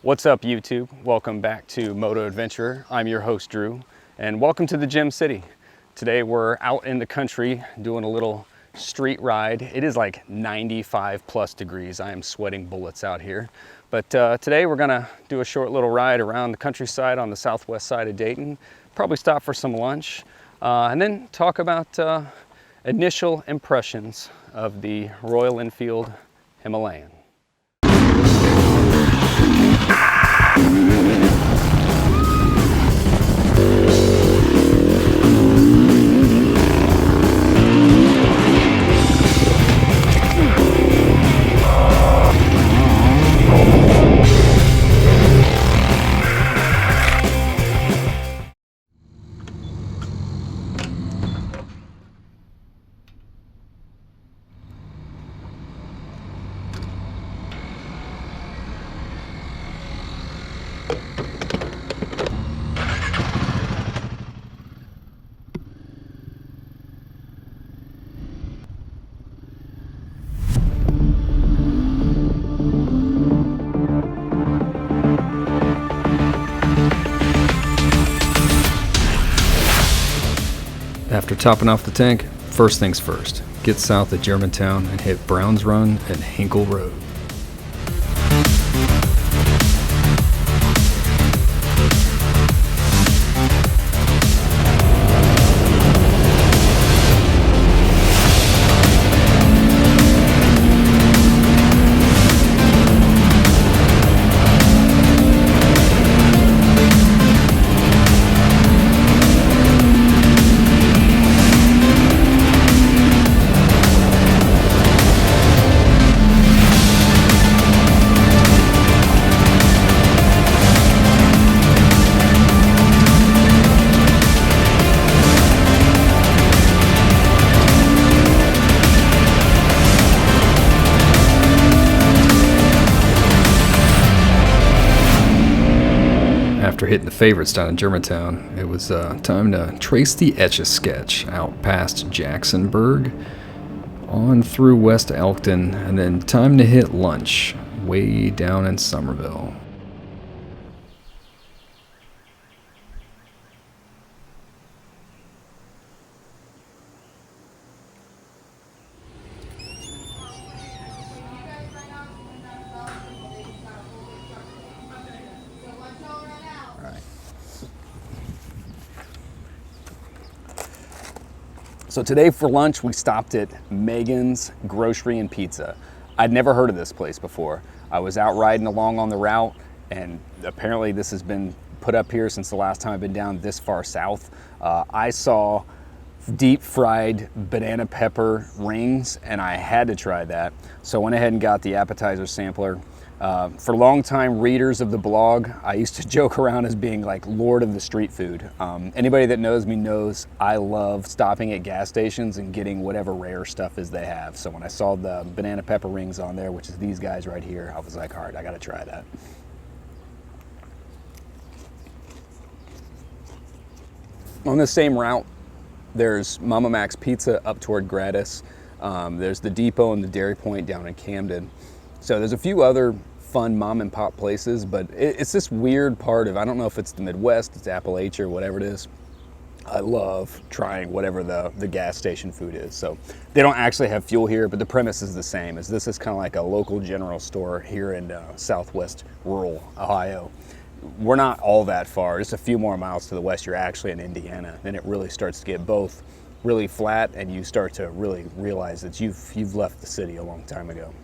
What's up, YouTube? Welcome back to Moto Adventurer. I'm your host, Drew, and welcome to the Gem City. Today we're out in the country doing a little street ride. It is like 95 plus degrees. I am sweating bullets out here. But today we're gonna do a short little ride around the countryside on the southwest side of Dayton. Probably stop for some lunch, and then talk about initial impressions of the Royal Enfield Himalayan. After topping off the tank, first things first, get south of Germantown and hit Brown's Run and Hinkle Road. After hitting the favorites down in Germantown, it was time to trace the Etch-a-Sketch out past Jacksonburg, on through West Elkton, and then time to hit lunch way down in Somerville. So today for lunch, we stopped at Megan's Grocery and Pizza. I'd never heard of this place before. I was out riding along on the route, and apparently this has been put up here since the last time I've been down this far south. I saw deep fried banana pepper rings, and I had to try that. So I went ahead and got the appetizer sampler. For longtime readers of the blog, I used to joke around as being like Lord of the street food. Anybody that knows me knows I love stopping at gas stations and getting whatever rare stuff is they have. So when I saw the banana pepper rings on there, which is these guys right here, I was like, all right, I gotta try that. On the same route, there's Mama Mac's Pizza up toward Gratis. There's the Depot and the Dairy Point down in Camden. So there's a few other fun mom and pop places, but it's this weird part of, I don't know if it's the Midwest, it's Appalachia or whatever it is. I love trying whatever the gas station food is. So they don't actually have fuel here, but the premise is the same, as this is kind of like a local general store here in southwest rural Ohio. We're not all that far, just a few more miles to the west, you're actually in Indiana. Then it really starts to get both really flat, and you start to really realize that you've left the city a long time ago.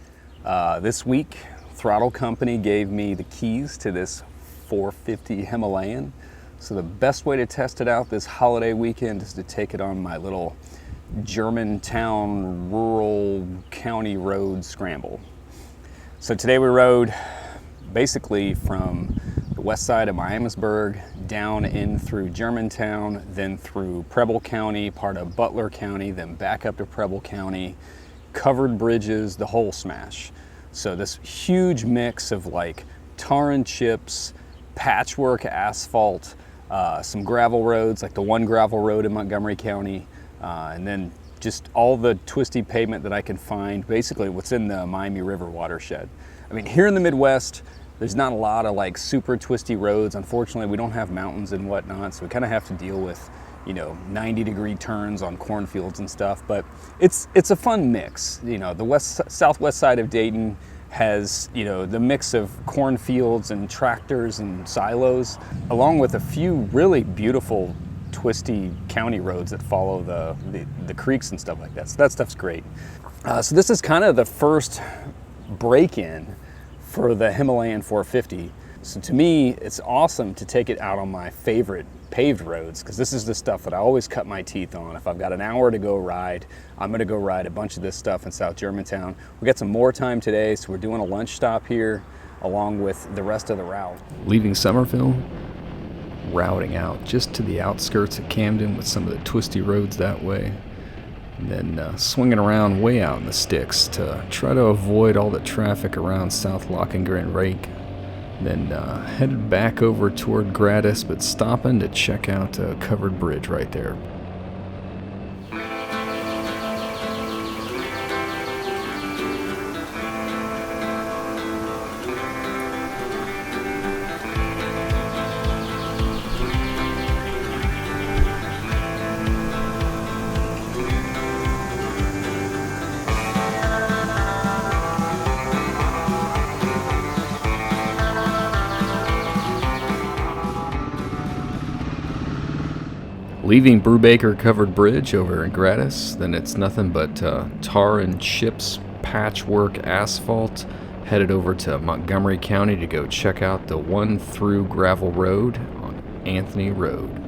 This week, Throttle Company gave me the keys to this 450 Himalayan. So the best way to test it out this holiday weekend is to take it on my little Germantown rural county road scramble. So today we rode basically from the west side of Miamisburg down in through Germantown, then through Preble County, part of Butler County, then back up to Preble County, covered bridges, the whole smash. So this huge mix of like tar and chips, patchwork asphalt, some gravel roads, like the one gravel road in Montgomery County, and then just all the twisty pavement that I can find, basically what's in the Miami River watershed. I mean, here in the Midwest, There's not a lot of like super twisty roads. Unfortunately, we don't have mountains and whatnot, so we kind of have to deal with, you know, 90-degree turns on cornfields and stuff. But it's a fun mix. You know, the southwest side of Dayton has, you know, the mix of cornfields and tractors and silos, along with a few really beautiful twisty county roads that follow the creeks and stuff like that. So that stuff's great. So this is kind of the first break-in for the Himalayan 450. So to me, it's awesome to take it out on my favorite paved roads, because this is the stuff that I always cut my teeth on. If I've got an hour to go ride, I'm gonna go ride a bunch of this stuff in South Germantown. We got some more time today, so we're doing a lunch stop here along with the rest of the route. Leaving Somerville, routing out just to the outskirts of Camden with some of the twisty roads that way, and then swinging around way out in the sticks to try to avoid all the traffic around South Lochengrin Rake. Then headed back over toward Gratis, but stopping to check out a covered bridge right there. Leaving Brubaker Covered Bridge over in Gratis, then it's nothing but tar and chips, patchwork asphalt, headed over to Montgomery County to go check out the one through gravel road on Anthony Road.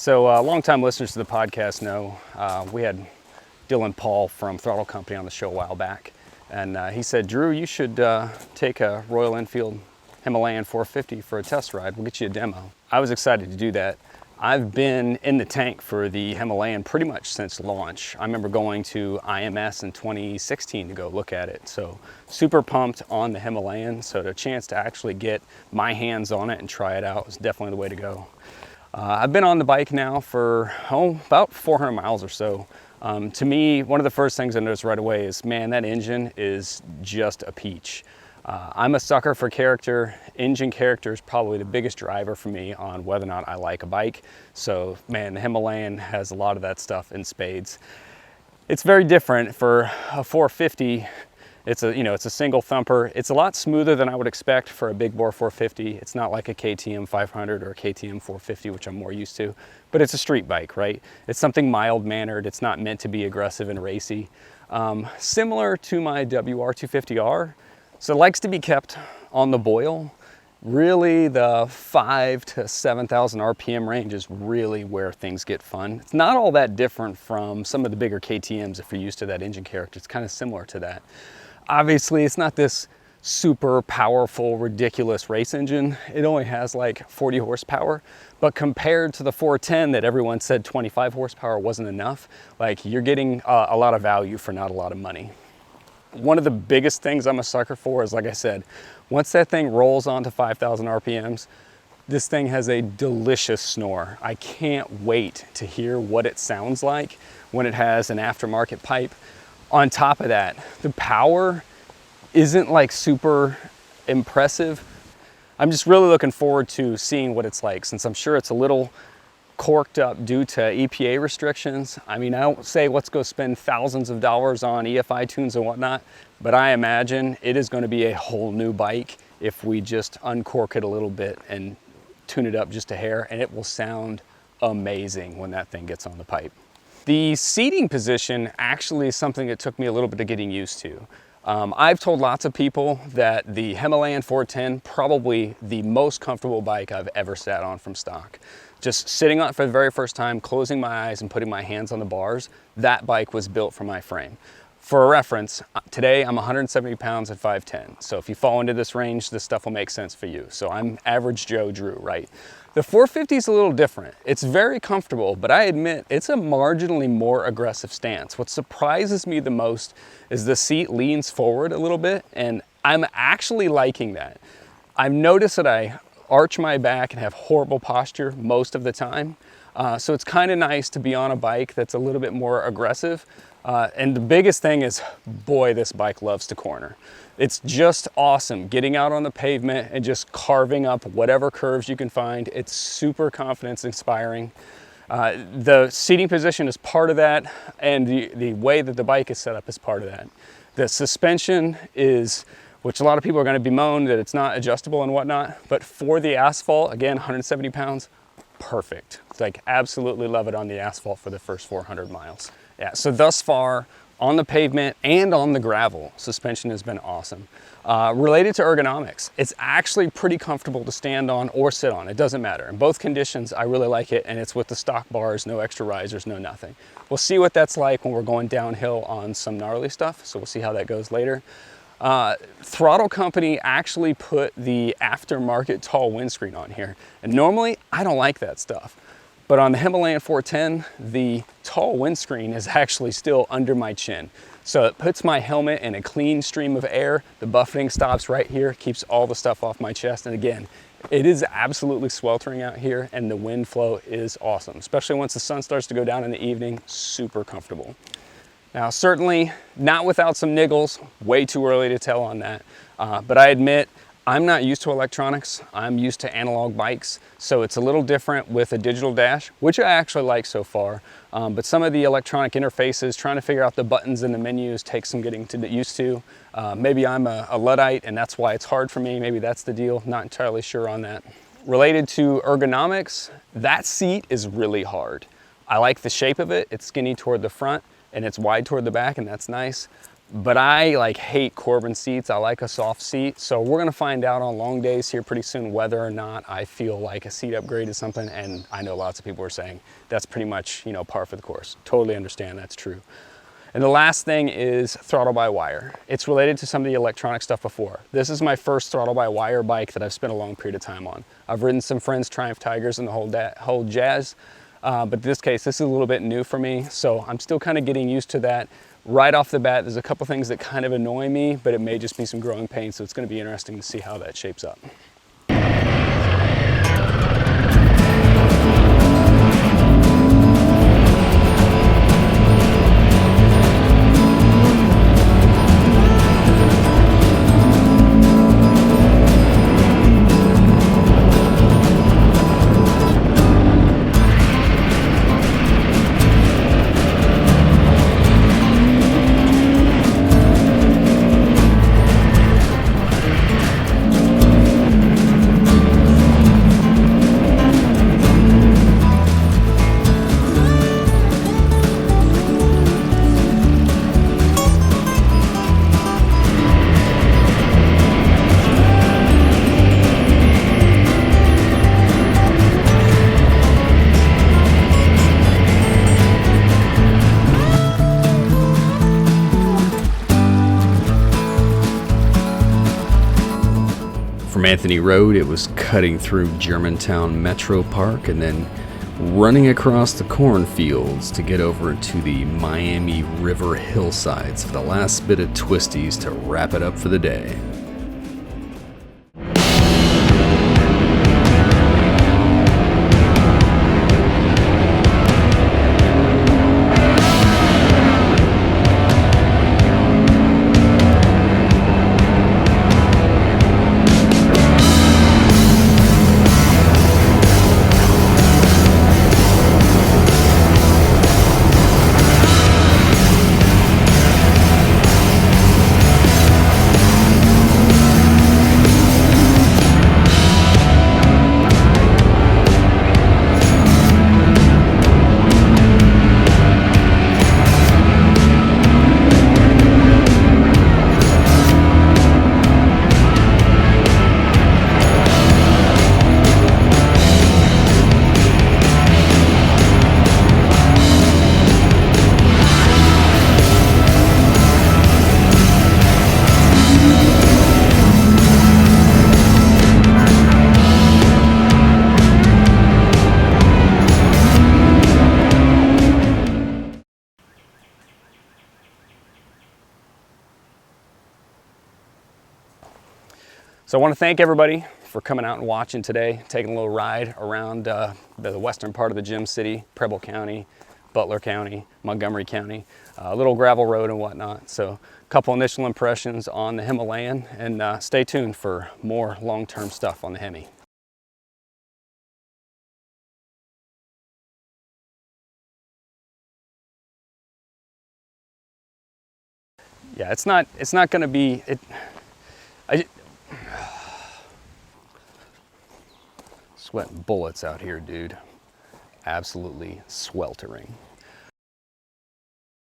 So long-time listeners to the podcast know we had Dylan Paul from Throttle Company on the show a while back, and he said, Drew, you should take a Royal Enfield Himalayan 450 for a test ride. We'll get you a demo. I was excited to do that. I've been in the tank for the Himalayan pretty much since launch. I remember going to IMS in 2016 to go look at it. So super pumped on the Himalayan. So the chance to actually get my hands on it and try it out was definitely the way to go. I've been on the bike now for about 400 miles or so. To me, one of the first things I noticed right away is, man, that engine is just a peach. I'm a sucker for character. Engine character is probably the biggest driver for me on whether or not I like a bike. So, man, the Himalayan has a lot of that stuff in spades. It's very different for a 450. It's a single thumper. It's a lot smoother than I would expect for a big bore 450. It's not like a KTM 500 or a KTM 450, which I'm more used to, but it's a street bike, right? It's something mild-mannered. It's not meant to be aggressive and racy. Similar to my WR250R, so it likes to be kept on the boil. Really, the 5,000 to 7,000 RPM range is really where things get fun. It's not all that different from some of the bigger KTMs if you're used to that engine character. It's kind of similar to that. Obviously, it's not this super powerful, ridiculous race engine. It only has like 40 horsepower, but compared to the 410 that everyone said 25 horsepower wasn't enough, like you're getting a lot of value for not a lot of money. One of the biggest things I'm a sucker for is, like I said, once that thing rolls onto 5,000 RPMs, this thing has a delicious snore. I can't wait to hear what it sounds like when it has an aftermarket pipe. On top of that, the power isn't like super impressive. I'm just really looking forward to seeing what it's like, since I'm sure it's a little corked up due to EPA restrictions. I mean, I don't say let's go spend thousands of dollars on EFI tunes and whatnot, but I imagine it is going to be a whole new bike if we just uncork it a little bit and tune it up just a hair, and it will sound amazing when that thing gets on the pipe. The seating position actually is something that took me a little bit of getting used to. I've told lots of people that the Himalayan 410, probably the most comfortable bike I've ever sat on from stock. just sitting on it for the very first time, closing my eyes and putting my hands on the bars, that bike was built for my frame. For a reference, today I'm 170 pounds at 5'10". So if you fall into this range, this stuff will make sense for you. So I'm average Joe Drew, right? The 450 is a little different. It's very comfortable, but I admit it's a marginally more aggressive stance. What surprises me the most is the seat leans forward a little bit, and I'm actually liking that. I've noticed that I arch my back and have horrible posture most of the time. So it's kind of nice to be on a bike that's a little bit more aggressive. And the biggest thing is, boy, this bike loves to corner. It's just awesome getting out on the pavement and just carving up whatever curves you can find. It's super confidence inspiring. The seating position is part of that, and the way that the bike is set up is part of that. The suspension is, which a lot of people are going to bemoan that it's not adjustable and whatnot, but for the asphalt, again, 170 pounds, perfect. It's like absolutely love it on the asphalt for the first 400 miles. Yeah, so thus far on the pavement and on the gravel, suspension has been awesome. Related to ergonomics, it's actually pretty comfortable to stand on or sit on. It doesn't matter. In both conditions, I really like it, and it's with the stock bars, no extra risers, no nothing. We'll see what that's like when we're going downhill on some gnarly stuff, so we'll see how that goes later. Throttle Company actually put the aftermarket tall windscreen on here, and normally I don't like that stuff. But on the Himalayan 410, the tall windscreen is actually still under my chin. So it puts my helmet in a clean stream of air. The buffeting stops right here, keeps all the stuff off my chest. And again, it is absolutely sweltering out here, and the wind flow is awesome, especially once the sun starts to go down in the evening, super comfortable. Now, certainly not without some niggles, way too early to tell on that. But I admit, I'm not used to electronics. I'm used to analog bikes, so it's a little different with a digital dash, which I actually like so far. But some of the electronic interfaces, trying to figure out the buttons and the menus takes some getting used to. Maybe I'm a Luddite and that's why it's hard for me. Maybe that's the deal. Not entirely sure on that. Related to ergonomics, that seat is really hard. I like the shape of it. It's skinny toward the front and it's wide toward the back, and that's nice. But I hate Corbin seats. I like a soft seat. So we're gonna find out on long days here pretty soon whether or not I feel like a seat upgrade is something. And I know lots of people are saying that's pretty much, par for the course. Totally understand that's true. And the last thing is throttle by wire. It's related to some of the electronic stuff before. This is my first throttle by wire bike that I've spent a long period of time on. I've ridden some friends' Triumph Tigers and the whole jazz. But in this case, this is a little bit new for me. So I'm still kind of getting used to that. Right off the bat, there's a couple things that kind of annoy me, but it may just be some growing pains, so it's going to be interesting to see how that shapes up. From Anthony Road, it was cutting through Germantown Metro Park and then running across the cornfields to get over to the Miami River hillsides for the last bit of twisties to wrap it up for the day. So I want to thank everybody for coming out and watching today, taking a little ride around the western part of the Gem City, Preble County, Butler County, Montgomery County, a little gravel road and whatnot. So a couple initial impressions on the Himalayan, and stay tuned for more long-term stuff on the Hemi. Yeah, it's not going to be, sweating bullets out here, dude. Absolutely sweltering.